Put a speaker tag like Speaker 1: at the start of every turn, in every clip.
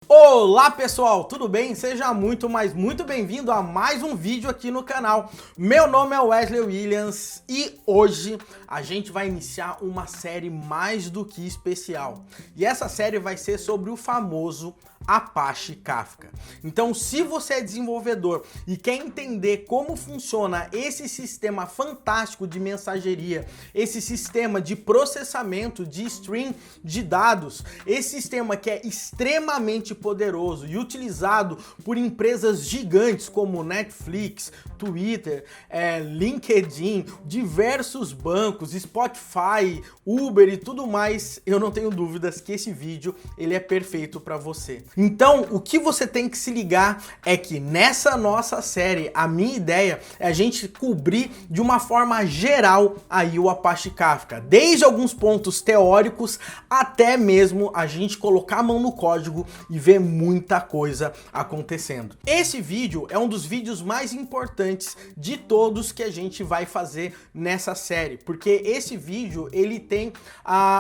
Speaker 1: Olá pessoal, tudo bem? Seja muito bem-vindo a mais um vídeo aqui no canal. Meu nome é Wesley Williams e hoje a gente vai iniciar uma série mais do que especial. E essa série vai ser sobre o famoso Apache Kafka. Então, se você é desenvolvedor e quer entender como funciona esse sistema fantástico de mensageria, esse sistema de processamento de stream de dados, esse sistema que é extremamente poderoso e utilizado por empresas gigantes como Netflix, Twitter, LinkedIn, diversos bancos, Spotify, Uber e tudo mais, eu não tenho dúvidas que esse vídeo ele é perfeito para você. Então, o que você tem que se ligar é que nessa nossa série, a minha ideia é a gente cobrir de uma forma geral aí o Apache Kafka, desde alguns pontos teóricos até mesmo a gente colocar a mão no código e ver muita coisa acontecendo. Esse vídeo é um dos vídeos mais importantes de todos que a gente vai fazer nessa série, porque esse vídeo ele tem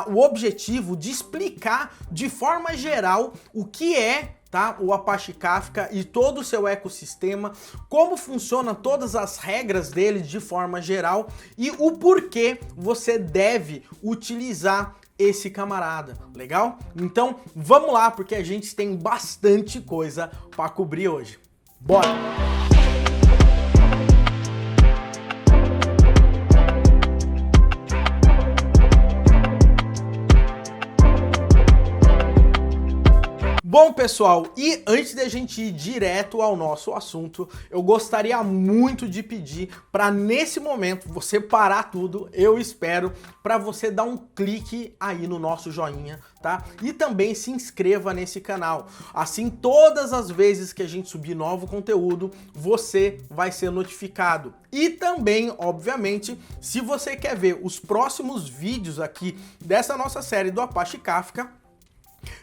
Speaker 1: o objetivo de explicar de forma geral o que é o Apache Kafka e todo o seu ecossistema, como funcionam todas as regras dele de forma geral e o porquê você deve utilizar esse camarada, legal? Então vamos lá, porque a gente tem bastante coisa para cobrir hoje. Bora! Bom pessoal, e antes de a gente ir direto ao nosso assunto, eu gostaria muito de pedir para nesse momento você parar tudo, eu espero, para você dar um clique aí no nosso joinha, tá? E também se inscreva nesse canal. Assim, todas as vezes que a gente subir novo conteúdo, você vai ser notificado. E também, obviamente, se você quer ver os próximos vídeos aqui dessa nossa série do Apache Kafka,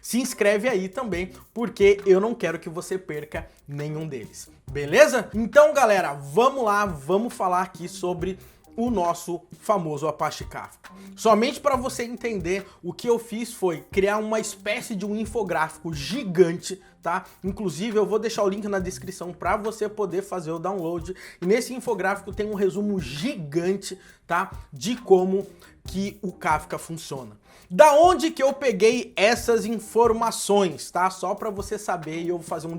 Speaker 1: se inscreve aí também, porque eu não quero que você perca nenhum deles, beleza? Então galera, vamos lá, vamos falar aqui sobre o nosso famoso Apache Kafka. Somente para você entender, o que eu fiz foi criar uma espécie de um infográfico gigante, tá? Inclusive eu vou deixar o link na descrição para você poder fazer o download. E nesse infográfico tem um resumo gigante, tá? De como que o Kafka funciona. Da onde que eu peguei essas informações, tá? Só para você saber, e eu vou fazer um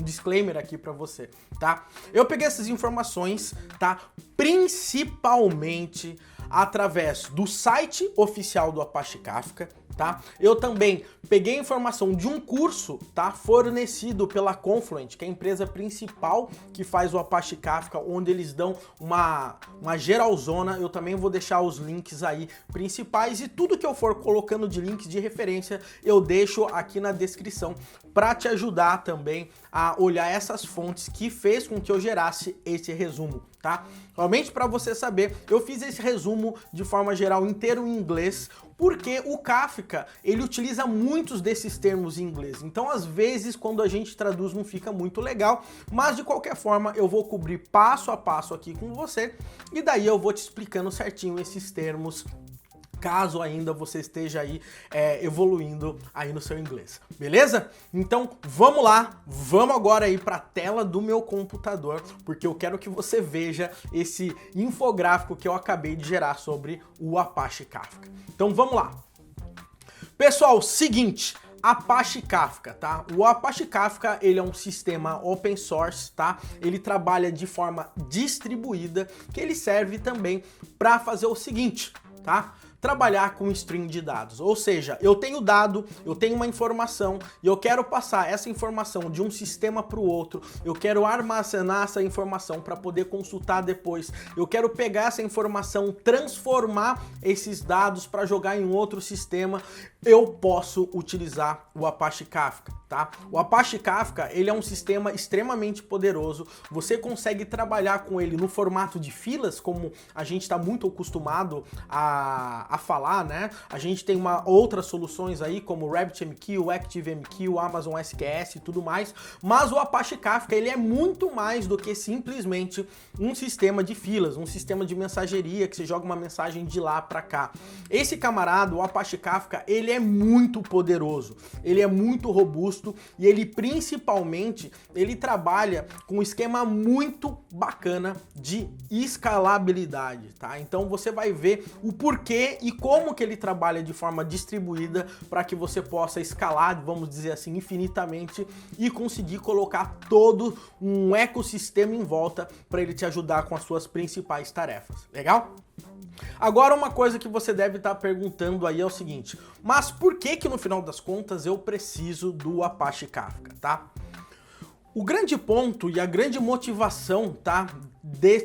Speaker 1: disclaimer aqui para você, tá? Eu peguei essas informações, tá? Principalmente através do site oficial do Apache Kafka, tá? Eu também peguei informação de um curso, tá? Fornecido pela Confluent, que é a empresa principal que faz o Apache Kafka, onde eles dão uma geralzona. Eu também vou deixar os links aí principais e tudo que eu for colocando de links de referência, eu deixo aqui na descrição para te ajudar também a olhar essas fontes que fez com que eu gerasse esse resumo, tá? Somente para você saber, eu fiz esse resumo de forma geral inteiro em inglês, porque o Kafka, ele utiliza muitos desses termos em inglês. Então, às vezes, quando a gente traduz, não fica muito legal, mas de qualquer forma, eu vou cobrir passo a passo aqui com você, e daí eu vou te explicando certinho esses termos, caso ainda você esteja aí evoluindo aí no seu inglês, beleza? Então vamos lá, vamos agora aí para a tela do meu computador, porque eu quero que você veja esse infográfico que eu acabei de gerar sobre o Apache Kafka. Então vamos lá. Pessoal, seguinte, Apache Kafka, tá? O Apache Kafka, ele é um sistema open source, tá? Ele trabalha de forma distribuída, que ele serve também para fazer o seguinte, tá? Trabalhar com string de dados, ou seja, eu tenho dado, eu tenho uma informação e eu quero passar essa informação de um sistema para o outro, eu quero armazenar essa informação para poder consultar depois, eu quero pegar essa informação, transformar esses dados para jogar em outro sistema, eu posso utilizar o Apache Kafka, tá? O Apache Kafka, ele é um sistema extremamente poderoso, você consegue trabalhar com ele no formato de filas, como a gente está muito acostumado a a falar, né? A gente tem outras soluções aí, como o RabbitMQ, o ActiveMQ, o Amazon SQS e tudo mais, mas o Apache Kafka, ele é muito mais do que simplesmente um sistema de filas, um sistema de mensageria que você joga uma mensagem de lá para cá. Esse camarada, o Apache Kafka, ele é muito poderoso, ele é muito robusto e ele principalmente, ele trabalha com um esquema muito bacana de escalabilidade, tá? Então você vai ver o porquê e como que ele trabalha de forma distribuída para que você possa escalar, vamos dizer assim, infinitamente e conseguir colocar todo um ecossistema em volta para ele te ajudar com as suas principais tarefas. Legal? Agora uma coisa que você deve estar perguntando aí é o seguinte, mas por que no final das contas eu preciso do Apache Kafka, tá? O grande ponto e a grande motivação, tá,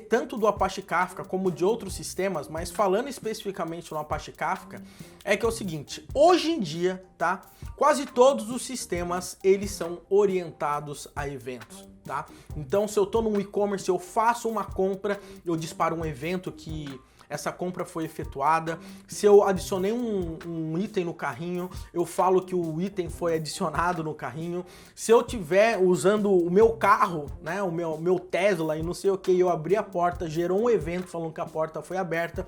Speaker 1: tanto do Apache Kafka como de outros sistemas, mas falando especificamente no Apache Kafka, é que é o seguinte, hoje em dia, tá, quase todos os sistemas, eles são orientados a eventos, tá? Então, se eu tô num e-commerce, eu faço uma compra, eu disparo um evento que essa compra foi efetuada. Se eu adicionei um item no carrinho, eu falo que o item foi adicionado no carrinho. Se eu tiver usando o meu carro, né, o meu Tesla e não sei o que, eu abri a porta, gerou um evento falando que a porta foi aberta.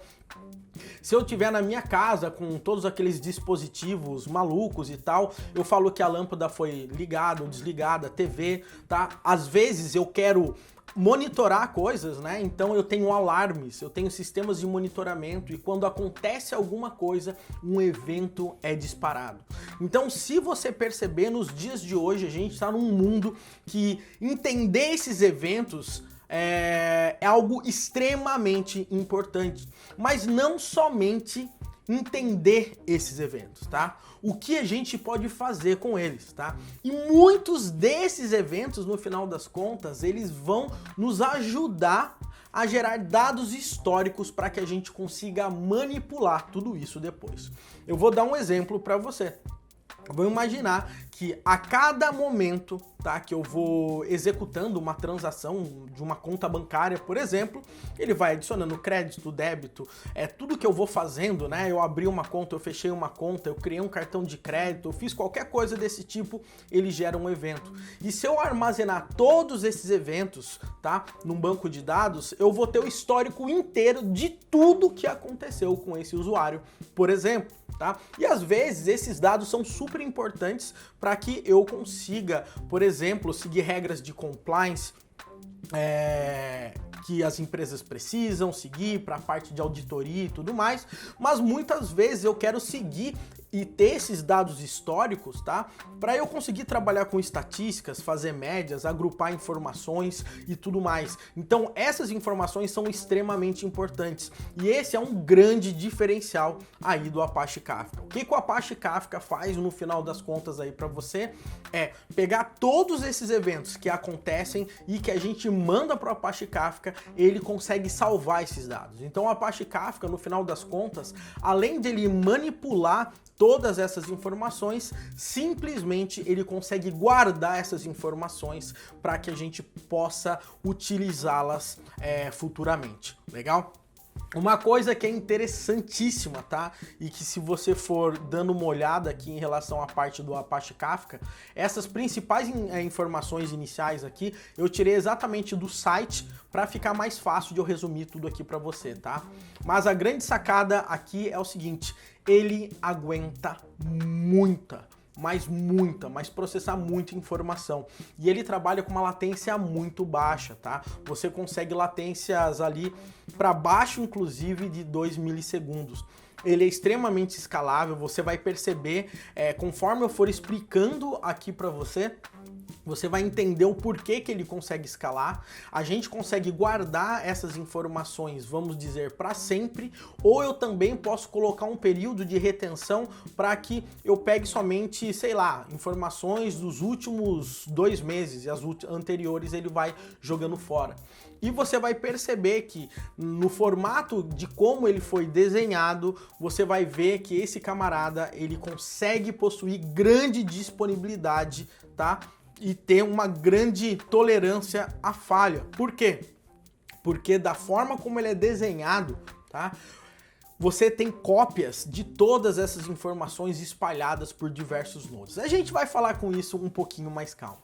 Speaker 1: Se eu tiver na minha casa com todos aqueles dispositivos malucos e tal, eu falo que a lâmpada foi ligada ou desligada, TV, tá? Às vezes eu quero monitorar coisas, né? Então eu tenho alarmes, eu tenho sistemas de monitoramento e quando acontece alguma coisa, um evento é disparado. Então, se você perceber, nos dias de hoje a gente está num mundo que entender esses eventos é algo extremamente importante, mas não somente entender esses eventos, tá? O que a gente pode fazer com eles, tá? E muitos desses eventos, no final das contas, eles vão nos ajudar a gerar dados históricos para que a gente consiga manipular tudo isso depois. Eu vou dar um exemplo para você. Eu vou imaginar que a cada momento, tá, que eu vou executando uma transação de uma conta bancária, por exemplo, ele vai adicionando crédito, débito, tudo que eu vou fazendo, né? Eu abri uma conta, eu fechei uma conta, eu criei um cartão de crédito, eu fiz qualquer coisa desse tipo, ele gera um evento. E se eu armazenar todos esses eventos, tá, num banco de dados, eu vou ter o histórico inteiro de tudo que aconteceu com esse usuário, por exemplo. Tá? E às vezes esses dados são super importantes para que eu consiga, por exemplo, seguir regras de compliance que as empresas precisam seguir para a parte de auditoria e tudo mais, mas muitas vezes eu quero seguir e ter esses dados históricos, tá? Para eu conseguir trabalhar com estatísticas, fazer médias, agrupar informações e tudo mais. Então, essas informações são extremamente importantes e esse é um grande diferencial aí do Apache Kafka. O que o Apache Kafka faz no final das contas aí para você é pegar todos esses eventos que acontecem e que a gente manda para o Apache Kafka, ele consegue salvar esses dados. Então, o Apache Kafka, no final das contas, além de ele manipular todas essas informações, simplesmente ele consegue guardar essas informações para que a gente possa utilizá-las futuramente. Legal? Uma coisa que é interessantíssima, tá? E que se você for dando uma olhada aqui em relação à parte do Apache Kafka, essas principais informações iniciais aqui, eu tirei exatamente do site para ficar mais fácil de eu resumir tudo aqui para você, tá? Mas a grande sacada aqui é o seguinte, ele aguenta mas processar muita informação. E ele trabalha com uma latência muito baixa, tá? Você consegue latências ali para baixo, inclusive, de 2 milissegundos. Ele é extremamente escalável, você vai perceber, conforme eu for explicando aqui para você, você vai entender o porquê que ele consegue escalar. A gente consegue guardar essas informações, vamos dizer, para sempre, ou eu também posso colocar um período de retenção para que eu pegue somente, sei lá, informações dos últimos 2 meses e as anteriores ele vai jogando fora. E você vai perceber que no formato de como ele foi desenhado, você vai ver que esse camarada, ele consegue possuir grande disponibilidade, tá? E ter uma grande tolerância à falha. Por quê? Porque da forma como ele é desenhado, tá? você tem cópias de todas essas informações espalhadas por diversos nodes. A gente vai falar com isso um pouquinho mais calmo.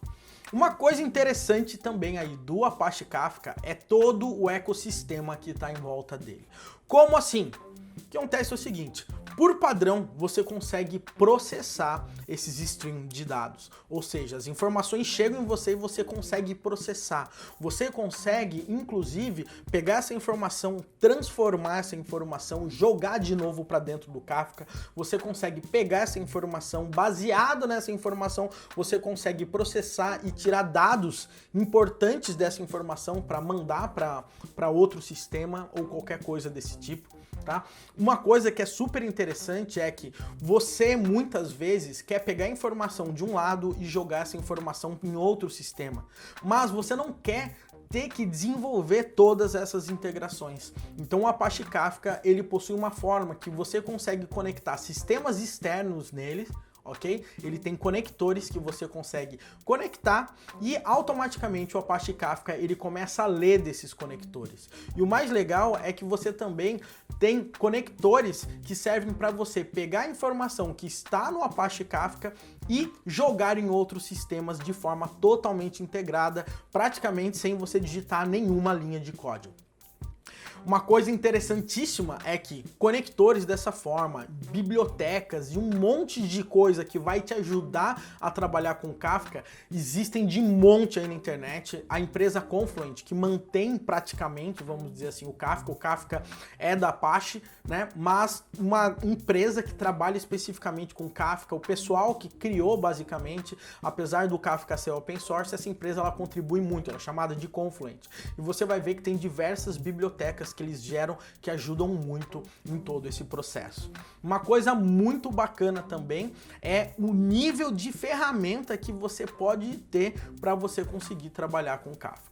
Speaker 1: Uma coisa interessante também aí do Apache Kafka é todo o ecossistema que está em volta dele. Como assim? O que acontece é o seguinte, por padrão você consegue processar esses streams de dados, ou seja, as informações chegam em você e você consegue processar. Você consegue, inclusive, pegar essa informação, transformar essa informação, jogar de novo para dentro do Kafka. Você consegue pegar essa informação, baseado nessa informação, você consegue processar e tirar dados importantes dessa informação para mandar para outro sistema ou qualquer coisa desse tipo. Tá? Uma coisa que é super interessante é que você muitas vezes quer pegar a informação de um lado e jogar essa informação em outro sistema, mas você não quer ter que desenvolver todas essas integrações. Então o Apache Kafka ele possui uma forma que você consegue conectar sistemas externos nele, ok? Ele tem conectores que você consegue conectar e automaticamente o Apache Kafka ele começa a ler desses conectores. E o mais legal é que você também tem conectores que servem para você pegar a informação que está no Apache Kafka e jogar em outros sistemas de forma totalmente integrada, praticamente sem você digitar nenhuma linha de código. Uma coisa interessantíssima é que conectores dessa forma, bibliotecas e um monte de coisa que vai te ajudar a trabalhar com Kafka, existem de monte aí na internet. A empresa Confluent, que mantém praticamente, vamos dizer assim, o Kafka é da Apache, né? Mas uma empresa que trabalha especificamente com Kafka, o pessoal que criou basicamente, apesar do Kafka ser open source, essa empresa ela contribui muito, ela é chamada de Confluent. E você vai ver que tem diversas bibliotecas que eles geram que ajudam muito em todo esse processo. Uma coisa muito bacana também é o nível de ferramenta que você pode ter para você conseguir trabalhar com Kafka.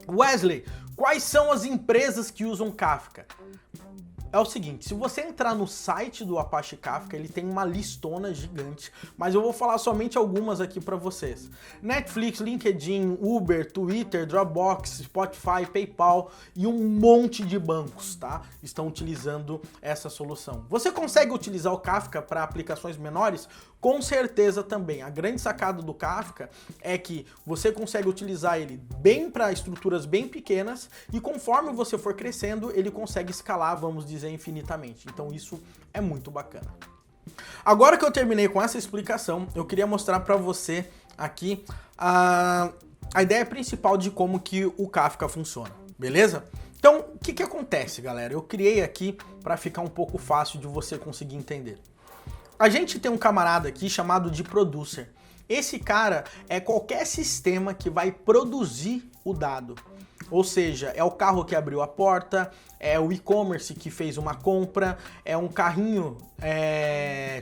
Speaker 1: Wesley, quais são as empresas que usam Kafka? É o seguinte, se você entrar no site do Apache Kafka, ele tem uma listona gigante, mas eu vou falar somente algumas aqui para vocês. Netflix, LinkedIn, Uber, Twitter, Dropbox, Spotify, PayPal e um monte de bancos, tá? Estão utilizando essa solução. Você consegue utilizar o Kafka para aplicações menores? Com certeza também. A grande sacada do Kafka é que você consegue utilizar ele bem para estruturas bem pequenas e conforme você for crescendo, ele consegue escalar, vamos dizer, infinitamente. Então isso é muito bacana. Agora que eu terminei com essa explicação, eu queria mostrar para você aqui a ideia principal de como que o Kafka funciona, beleza? Então, o que acontece, galera? Eu criei aqui para ficar um pouco fácil de você conseguir entender. A gente tem um camarada aqui chamado de producer. Esse cara é qualquer sistema que vai produzir o dado. Ou seja, é o carro que abriu a porta, é o e-commerce que fez uma compra, é um carrinho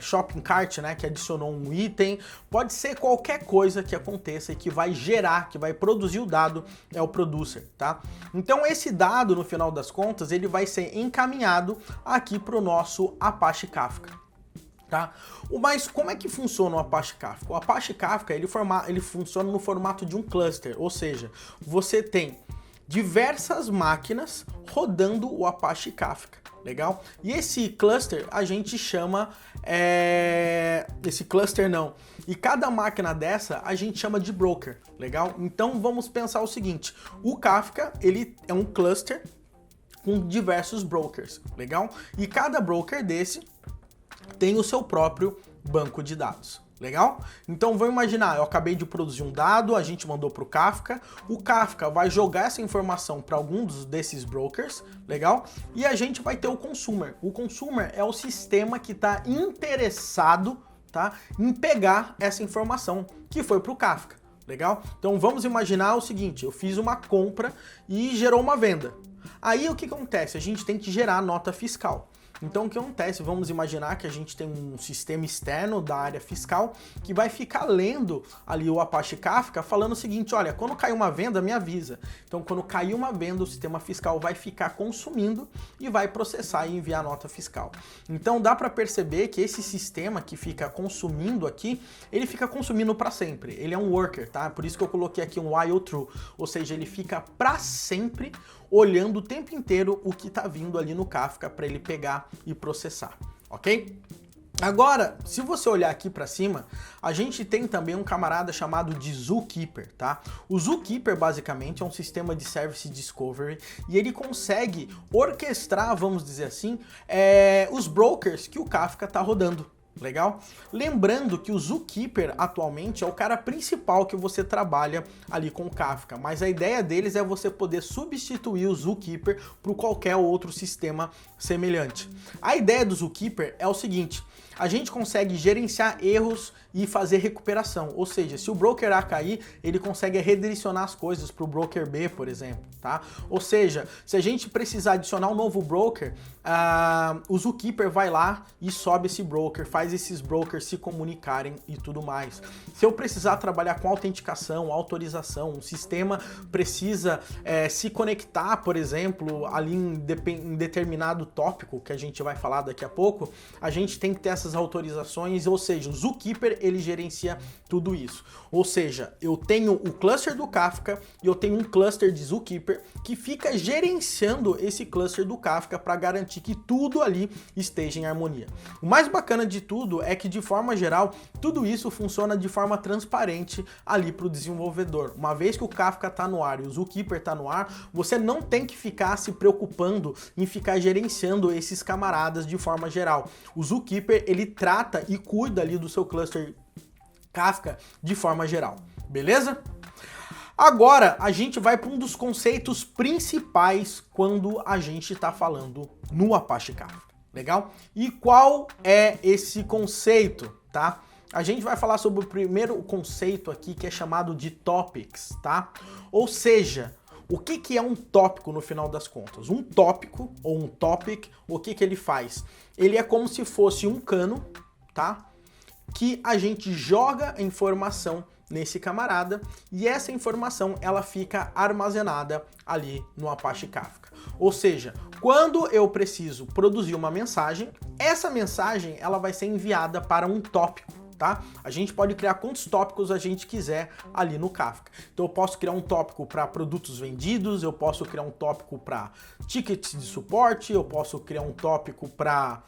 Speaker 1: shopping cart, né, que adicionou um item. Pode ser qualquer coisa que aconteça e que vai gerar, que vai produzir o dado, é o producer, tá? Então esse dado, no final das contas, ele vai ser encaminhado aqui para o nosso Apache Kafka. Tá? Mas como é que funciona o Apache Kafka? O Apache Kafka ele funciona no formato de um cluster, ou seja, você tem diversas máquinas rodando o Apache Kafka, legal? E esse cluster a gente chama, e cada máquina dessa a gente chama de broker, legal? Então vamos pensar o seguinte, o Kafka ele é um cluster com diversos brokers, legal? E cada broker desse tem o seu próprio banco de dados, legal? Então vamos imaginar, eu acabei de produzir um dado, a gente mandou para o Kafka vai jogar essa informação para alguns desses brokers, legal? E a gente vai ter o consumer. O consumer é o sistema que está interessado, tá, em pegar essa informação que foi para o Kafka, legal? Então vamos imaginar o seguinte, eu fiz uma compra e gerou uma venda. Aí o que acontece? A gente tem que gerar a nota fiscal. Então o que acontece? Vamos imaginar que a gente tem um sistema externo da área fiscal que vai ficar lendo ali o Apache Kafka falando o seguinte, olha, quando cair uma venda, me avisa. Então quando cair uma venda, o sistema fiscal vai ficar consumindo e vai processar e enviar a nota fiscal. Então dá para perceber que esse sistema que fica consumindo aqui, ele fica consumindo para sempre. Ele é um worker, tá? Por isso que eu coloquei aqui um while true, ou seja, ele fica para sempre olhando o tempo inteiro o que está vindo ali no Kafka para ele pegar e processar, ok? Agora, se você olhar aqui para cima, a gente tem também um camarada chamado de Zookeeper, tá? O Zookeeper basicamente é um sistema de Service Discovery e ele consegue orquestrar, vamos dizer assim, os brokers que o Kafka está rodando. Legal? Lembrando que o Zookeeper atualmente é o cara principal que você trabalha ali com o Kafka, mas a ideia deles é você poder substituir o Zookeeper por qualquer outro sistema semelhante. A ideia do Zookeeper é o seguinte: a gente consegue gerenciar erros e fazer recuperação, ou seja, se o broker A cair, ele consegue redirecionar as coisas para o broker B, por exemplo, tá? Ou seja, se a gente precisar adicionar um novo broker, o Zookeeper vai lá e sobe esse broker, faz esses brokers se comunicarem e tudo mais. Se eu precisar trabalhar com autenticação, autorização, um sistema precisa se conectar, por exemplo, ali em determinado tópico, que a gente vai falar daqui a pouco, a gente tem que ter essas autorizações, ou seja, o Zookeeper ele gerencia tudo isso. Ou seja, eu tenho o cluster do Kafka e eu tenho um cluster de Zookeeper que fica gerenciando esse cluster do Kafka para garantir que tudo ali esteja em harmonia. O mais bacana de tudo é que, de forma geral, tudo isso funciona de forma transparente ali para o desenvolvedor. Uma vez que o Kafka está no ar e o Zookeeper está no ar, você não tem que ficar se preocupando em ficar gerenciando esses camaradas de forma geral. O Zookeeper, ele trata e cuida ali do seu cluster Kafka de forma geral, beleza? Agora a gente vai para um dos conceitos principais quando a gente está falando no Apache Kafka, legal? E qual é esse conceito, tá? A gente vai falar sobre o primeiro conceito aqui, que é chamado de topics, tá? Ou seja, o que é um tópico no final das contas? Um tópico ou um topic, o que ele faz? Ele é como se fosse um cano, tá? Que a gente joga a informação nesse camarada e essa informação ela fica armazenada ali no Apache Kafka. Ou seja, quando eu preciso produzir uma mensagem, essa mensagem ela vai ser enviada para um tópico, tá? A gente pode criar quantos tópicos a gente quiser ali no Kafka. Então eu posso criar um tópico para produtos vendidos, eu posso criar um tópico para tickets de suporte, eu posso criar um tópico para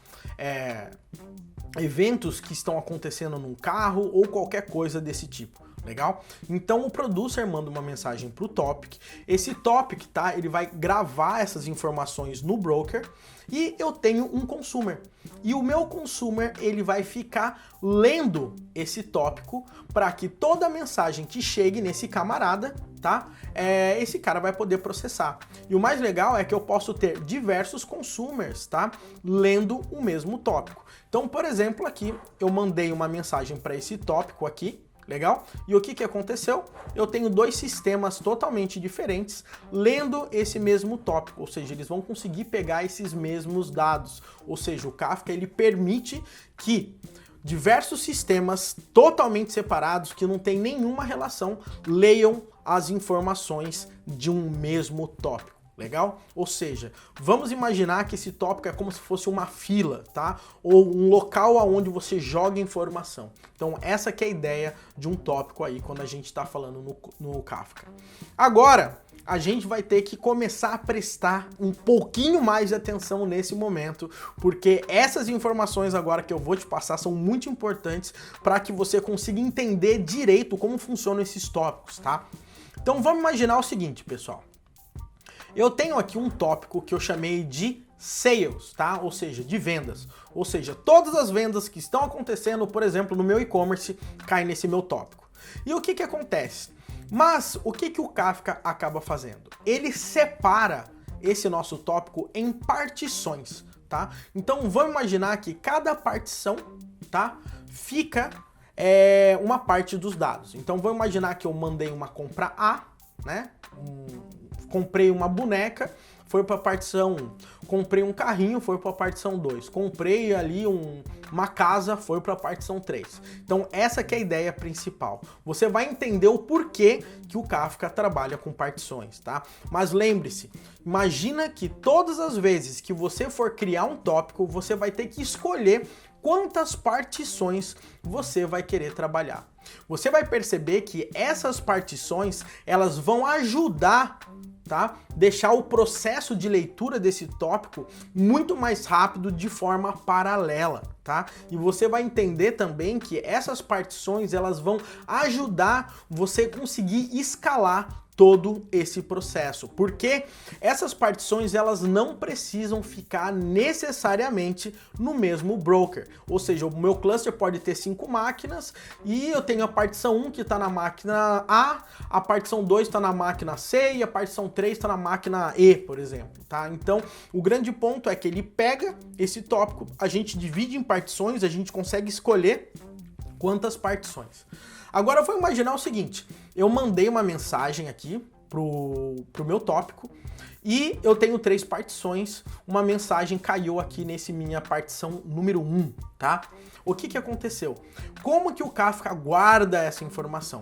Speaker 1: eventos que estão acontecendo num carro ou qualquer coisa desse tipo, legal? Então o producer manda uma mensagem para o topic, esse topic, tá? Ele vai gravar essas informações no broker e eu tenho um consumer. E o meu consumer, ele vai ficar lendo esse tópico para que toda mensagem que chegue nesse camarada, tá? Esse cara vai poder processar. E o mais legal é que eu posso ter diversos consumers, tá? Lendo o mesmo tópico. Então, por exemplo, aqui eu mandei uma mensagem para esse tópico aqui, legal? E o que aconteceu? Eu tenho dois sistemas totalmente diferentes lendo esse mesmo tópico, ou seja, eles vão conseguir pegar esses mesmos dados. Ou seja, o Kafka ele permite que diversos sistemas totalmente separados, que não tem nenhuma relação, leiam as informações de um mesmo tópico. Legal? Ou seja, vamos imaginar que esse tópico é como se fosse uma fila, tá? Ou um local aonde você joga informação. Então essa que é a ideia de um tópico aí quando a gente está falando no Kafka. Agora, a gente vai ter que começar a prestar um pouquinho mais de atenção nesse momento, porque essas informações agora que eu vou te passar são muito importantes para que você consiga entender direito como funcionam esses tópicos, tá? Então vamos imaginar o seguinte, pessoal. Eu tenho aqui um tópico que eu chamei de sales, tá? Ou seja, de vendas. Ou seja, todas as vendas que estão acontecendo, por exemplo, no meu e-commerce, caem nesse meu tópico. E o que acontece? Mas o que o Kafka acaba fazendo? Ele separa esse nosso tópico em partições, tá? Então vamos imaginar que cada partição, tá? Fica uma parte dos dados. Então vamos imaginar que eu mandei uma compra A, né? Comprei uma boneca, foi para a partição 1. Comprei um carrinho, foi para a partição 2. Comprei ali uma casa, foi para a partição 3. Então essa que é a ideia principal. Você vai entender o porquê que o Kafka trabalha com partições, tá? Mas lembre-se, imagina que todas as vezes que você for criar um tópico, você vai ter que escolher quantas partições você vai querer trabalhar. Você vai perceber que essas partições, elas vão ajudar, tá? Deixar o processo de leitura desse tópico muito mais rápido de forma paralela, tá? E você vai entender também que essas partições elas vão ajudar você conseguir escalar todo esse processo, porque essas partições elas não precisam ficar necessariamente no mesmo broker, ou seja, o meu cluster pode ter 5 máquinas e eu tenho a partição 1 que está na máquina a partição 2 está na máquina C e a partição 3 está na máquina E, por exemplo, tá? Então, o grande ponto é que ele pega esse tópico, a gente divide em partições, a gente consegue escolher quantas partições. Agora vou imaginar o seguinte, eu mandei uma mensagem aqui pro meu tópico e eu tenho 3 partições, uma mensagem caiu aqui nesse minha partição número 1, tá? O que aconteceu? Como que o Kafka guarda essa informação?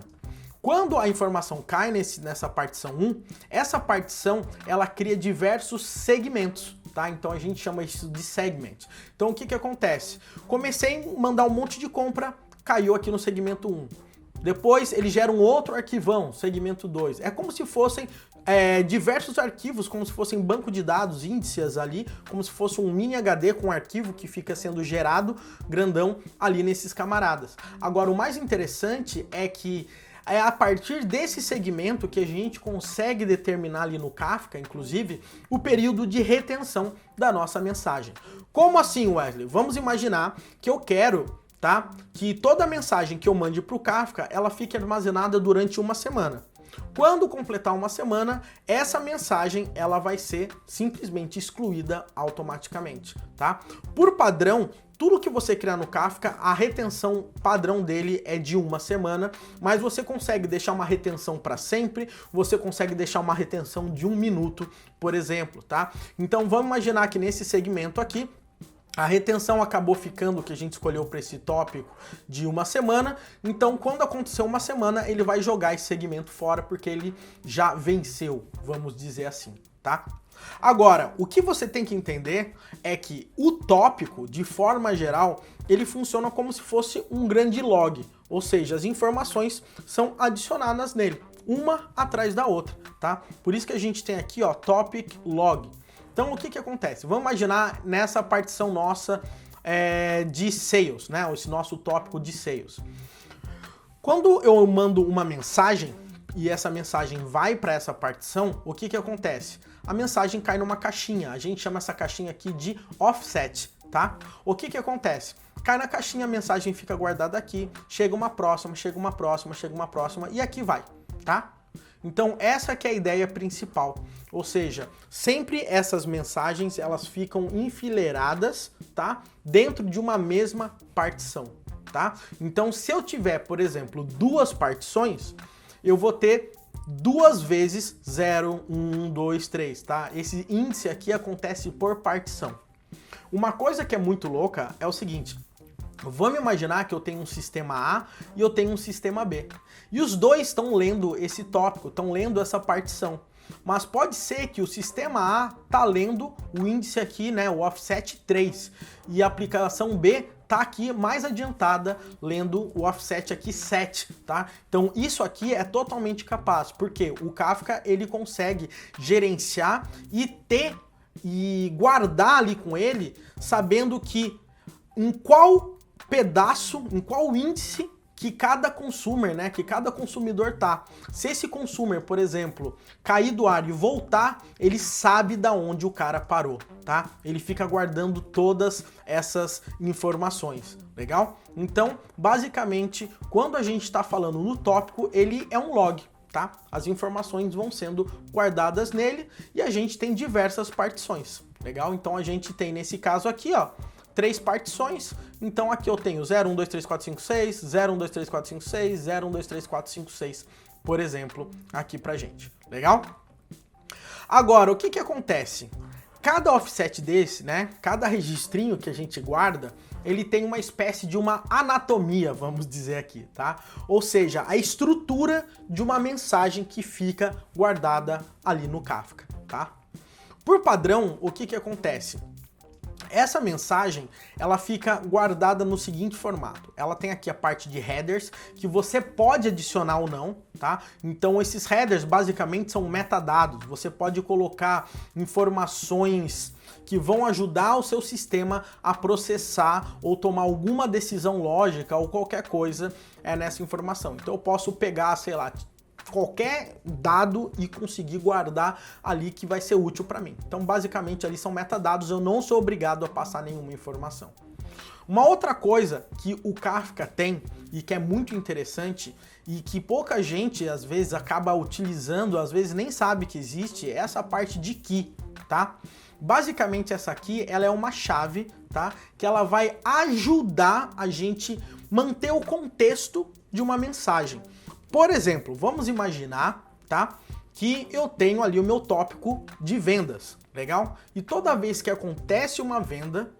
Speaker 1: Quando a informação cai nessa partição 1, essa partição ela cria diversos segmentos, tá? Então a gente chama isso de segment. Então o que acontece? Comecei a mandar um monte de compra, caiu aqui no segmento 1. Depois ele gera um outro arquivão, segmento 2. É como se fossem diversos arquivos, como se fossem banco de dados, índices ali, como se fosse um mini HD com um arquivo que fica sendo gerado grandão ali nesses camaradas. Agora o mais interessante é que é a partir desse segmento que a gente consegue determinar ali no Kafka, inclusive, o período de retenção da nossa mensagem. Como assim, Wesley? Vamos imaginar que eu quero, tá, que toda mensagem que eu mande para o Kafka, ela fique armazenada durante uma semana. Quando completar uma semana, essa mensagem ela vai ser simplesmente excluída automaticamente, tá? Por padrão, tudo que você criar no Kafka, a retenção padrão dele é de uma semana, mas você consegue deixar uma retenção para sempre, você consegue deixar uma retenção de 1 minuto, por exemplo, tá? Então vamos imaginar que nesse segmento aqui, a retenção acabou ficando, que a gente escolheu para esse tópico, de uma semana. Então, quando acontecer uma semana, ele vai jogar esse segmento fora, porque ele já venceu, vamos dizer assim, tá? Agora, o que você tem que entender é que o tópico, de forma geral, ele funciona como se fosse um grande log, ou seja, as informações são adicionadas nele, uma atrás da outra, tá? Por isso que a gente tem aqui, ó, topic log. Então, o que acontece? Vamos imaginar nessa partição nossa de sales, né? Esse nosso tópico de sales. Quando eu mando uma mensagem e essa mensagem vai para essa partição, o que acontece? A mensagem cai numa caixinha. A gente chama essa caixinha aqui de offset, tá? O que acontece? Cai na caixinha, a mensagem fica guardada aqui, chega uma próxima, chega uma próxima, chega uma próxima e aqui vai, tá? Então essa que é a ideia principal, ou seja, sempre essas mensagens elas ficam enfileiradas, tá? Dentro de uma mesma partição, tá? Então se eu tiver, por exemplo, 2 partições, eu vou ter 2 vezes 0, 1, 2, 3, tá? Esse índice aqui acontece por partição. Uma coisa que é muito louca é o seguinte, vamos imaginar que eu tenho um sistema A e eu tenho um sistema B. E os dois estão lendo esse tópico, estão lendo essa partição. Mas pode ser que o sistema A está lendo o índice aqui, né, o offset 3, e a aplicação B está aqui mais adiantada, lendo o offset aqui 7, tá? Então isso aqui é totalmente capaz, porque o Kafka ele consegue gerenciar e guardar ali com ele, sabendo que em qual pedaço, em qual índice que cada consumer, né, que cada consumidor tá. Se esse consumer, por exemplo, cair do ar e voltar, ele sabe da onde o cara parou, tá? Ele fica guardando todas essas informações, legal? Então, basicamente, quando a gente está falando no tópico, ele é um log, tá? As informações vão sendo guardadas nele e a gente tem diversas partições, legal? Então a gente tem nesse caso aqui, ó, 3 partições, então aqui eu tenho 0, 1, 2, 3, 4, 5, 6, 0, 1, 2, 3, 4, 5, 6, 0, 1, 2, 3, 4, 5, 6, por exemplo, aqui pra gente, legal? Agora, o que acontece? Cada offset desse, né, cada registrinho que a gente guarda, ele tem uma espécie de uma anatomia, vamos dizer aqui, tá? Ou seja, a estrutura de uma mensagem que fica guardada ali no Kafka, tá? Por padrão, o que acontece? Essa mensagem, ela fica guardada no seguinte formato. Ela tem aqui a parte de headers, que você pode adicionar ou não, tá? Então esses headers basicamente são metadados. Você pode colocar informações que vão ajudar o seu sistema a processar ou tomar alguma decisão lógica ou qualquer coisa nessa informação. Então eu posso pegar, sei lá, qualquer dado e conseguir guardar ali que vai ser útil para mim. Então, basicamente, ali são metadados, eu não sou obrigado a passar nenhuma informação. Uma outra coisa que o Kafka tem e que é muito interessante e que pouca gente, às vezes, acaba utilizando, às vezes nem sabe que existe, é essa parte de key, tá? Basicamente, essa aqui, ela é uma chave, tá? Que ela vai ajudar a gente manter o contexto de uma mensagem. Por exemplo, vamos imaginar, tá, que eu tenho ali o meu tópico de vendas, legal? E toda vez que acontece uma venda,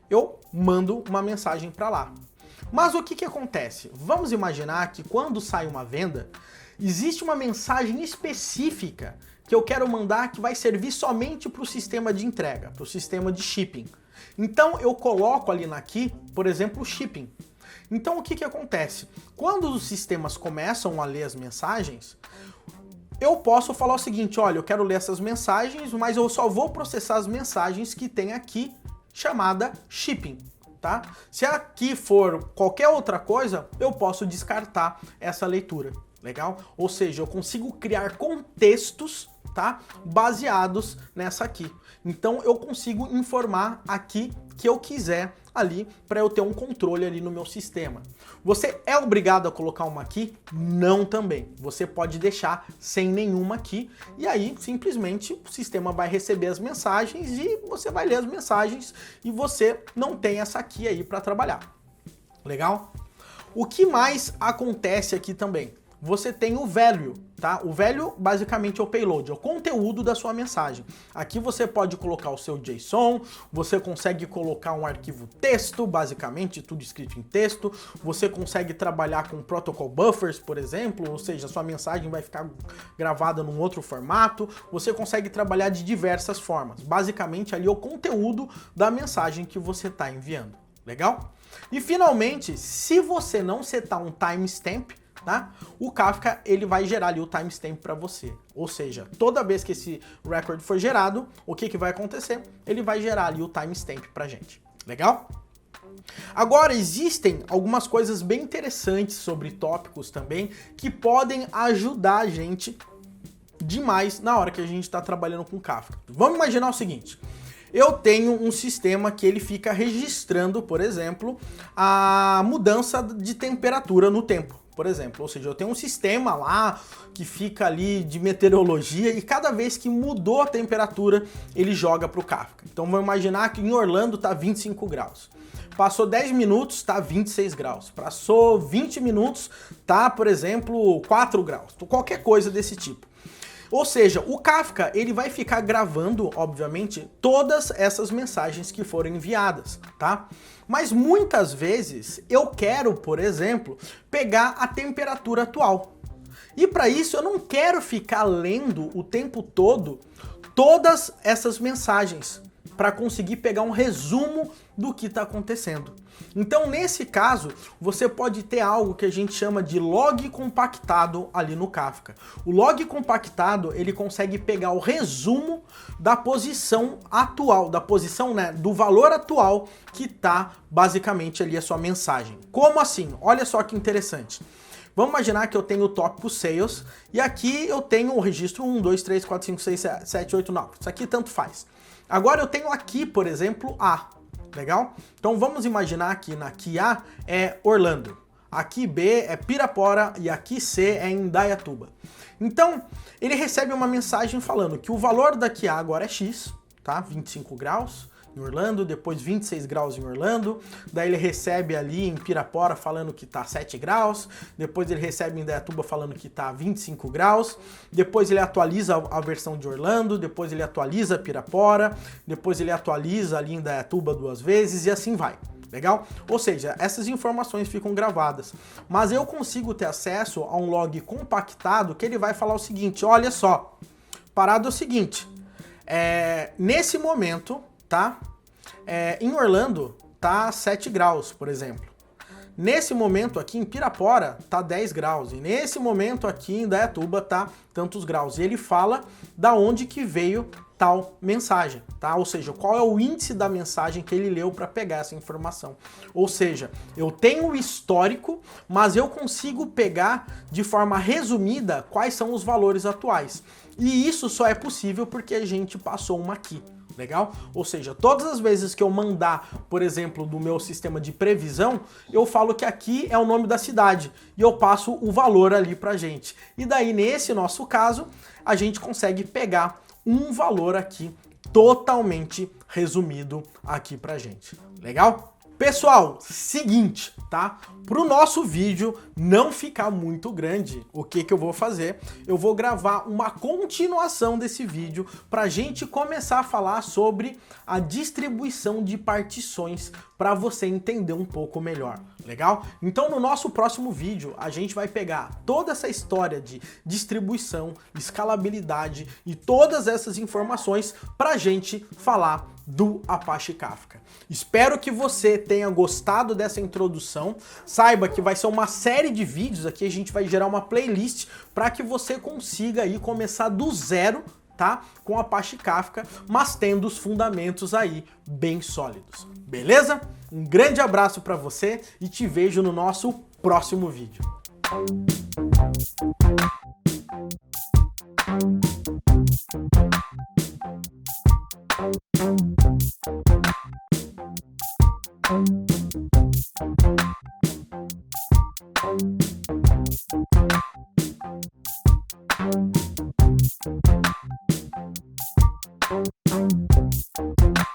Speaker 1: eu mando uma mensagem para lá. Mas o que acontece? Vamos imaginar que quando sai uma venda, existe uma mensagem específica que eu quero mandar que vai servir somente para o sistema de entrega, para o sistema de shipping. Então eu coloco ali na key, por exemplo, o shipping. Então o que acontece? Quando os sistemas começam a ler as mensagens, eu posso falar o seguinte, olha, eu quero ler essas mensagens, mas eu só vou processar as mensagens que tem aqui chamada shipping, tá? Se aqui for qualquer outra coisa, eu posso descartar essa leitura, legal? Ou seja, eu consigo criar contextos, tá? Baseados nessa aqui. Então eu consigo informar aqui que eu quiser ali para eu ter um controle ali no meu sistema. Você é obrigado a colocar uma key? Não também. Você pode deixar sem nenhuma key e aí simplesmente o sistema vai receber as mensagens e você vai ler as mensagens e você não tem essa key aí para trabalhar. Legal? O que mais acontece aqui também? Você tem o value, tá? O value basicamente é o payload, é o conteúdo da sua mensagem. Aqui você pode colocar o seu JSON, você consegue colocar um arquivo texto, basicamente tudo escrito em texto, você consegue trabalhar com protocol buffers, por exemplo, ou seja, a sua mensagem vai ficar gravada num outro formato, você consegue trabalhar de diversas formas. Basicamente ali é o conteúdo da mensagem que você está enviando, legal? E finalmente, se você não setar um timestamp, tá? O Kafka ele vai gerar ali o timestamp para você. Ou seja, toda vez que esse record for gerado, o que vai acontecer? Ele vai gerar ali o timestamp pra gente. Legal? Agora, existem algumas coisas bem interessantes sobre tópicos também que podem ajudar a gente demais na hora que a gente está trabalhando com Kafka. Vamos imaginar o seguinte. Eu tenho um sistema que ele fica registrando, por exemplo, a mudança de temperatura no tempo. Por exemplo, ou seja, eu tenho um sistema lá que fica ali de meteorologia e cada vez que mudou a temperatura, ele joga para o Kafka. Então vamos imaginar que em Orlando está 25 graus. Passou 10 minutos, está 26 graus. Passou 20 minutos, tá, por exemplo, 4 graus. Qualquer coisa desse tipo. Ou seja, o Kafka ele vai ficar gravando, obviamente, todas essas mensagens que foram enviadas, tá? Mas muitas vezes eu quero, por exemplo, pegar a temperatura atual. E para isso eu não quero ficar lendo o tempo todo todas essas mensagens para conseguir pegar um resumo do que está acontecendo. Então, nesse caso, você pode ter algo que a gente chama de log compactado ali no Kafka. O log compactado, ele consegue pegar o resumo da posição atual, da posição, né, do valor atual que está basicamente ali a sua mensagem. Como assim? Olha só que interessante. Vamos imaginar que eu tenho o tópico Sales e aqui eu tenho o registro 1, 2, 3, 4, 5, 6, 7, 8, 9. Isso aqui tanto faz. Agora eu tenho aqui, por exemplo, A. Legal? Então vamos imaginar que na aqui A é Orlando, aqui B é Pirapora e aqui C é Indaiatuba. Então ele recebe uma mensagem falando que o valor daqui A agora é X, tá? 25 graus em Orlando, depois 26 graus em Orlando, daí ele recebe ali em Pirapora falando que tá 7 graus, depois ele recebe em Indaiatuba falando que tá 25 graus, depois ele atualiza a versão de Orlando, depois ele atualiza Pirapora, depois ele atualiza ali em Indaiatuba 2 vezes e assim vai. Legal? Ou seja, essas informações ficam gravadas, mas eu consigo ter acesso a um log compactado que ele vai falar o seguinte, olha só, parado é o seguinte, nesse momento, tá? em Orlando tá 7 graus, por exemplo. Nesse momento aqui em Pirapora tá 10 graus e nesse momento aqui em Dayatuba tá tantos graus. E ele fala da onde que veio tal mensagem, tá? Ou seja, qual é o índice da mensagem que ele leu para pegar essa informação. Ou seja, eu tenho o histórico, mas eu consigo pegar de forma resumida quais são os valores atuais. E isso só é possível porque a gente passou uma aqui. Legal? Ou seja, todas as vezes que eu mandar, por exemplo, do meu sistema de previsão, eu falo que aqui é o nome da cidade e eu passo o valor ali pra gente. E daí, nesse nosso caso, a gente consegue pegar um valor aqui totalmente resumido aqui pra gente. Legal? Pessoal, seguinte, tá? Para o nosso vídeo não ficar muito grande, o que eu vou fazer? Eu vou gravar uma continuação desse vídeo para a gente começar a falar sobre a distribuição de partições para você entender um pouco melhor, legal? Então no nosso próximo vídeo a gente vai pegar toda essa história de distribuição, escalabilidade e todas essas informações para a gente falar do Apache Kafka. Espero que você tenha gostado dessa introdução. Saiba que vai ser uma série de vídeos aqui, a gente vai gerar uma playlist para que você consiga aí começar do zero, tá? Com Apache Kafka, mas tendo os fundamentos aí bem sólidos. Beleza? Um grande abraço para você e te vejo no nosso próximo vídeo. Thank you.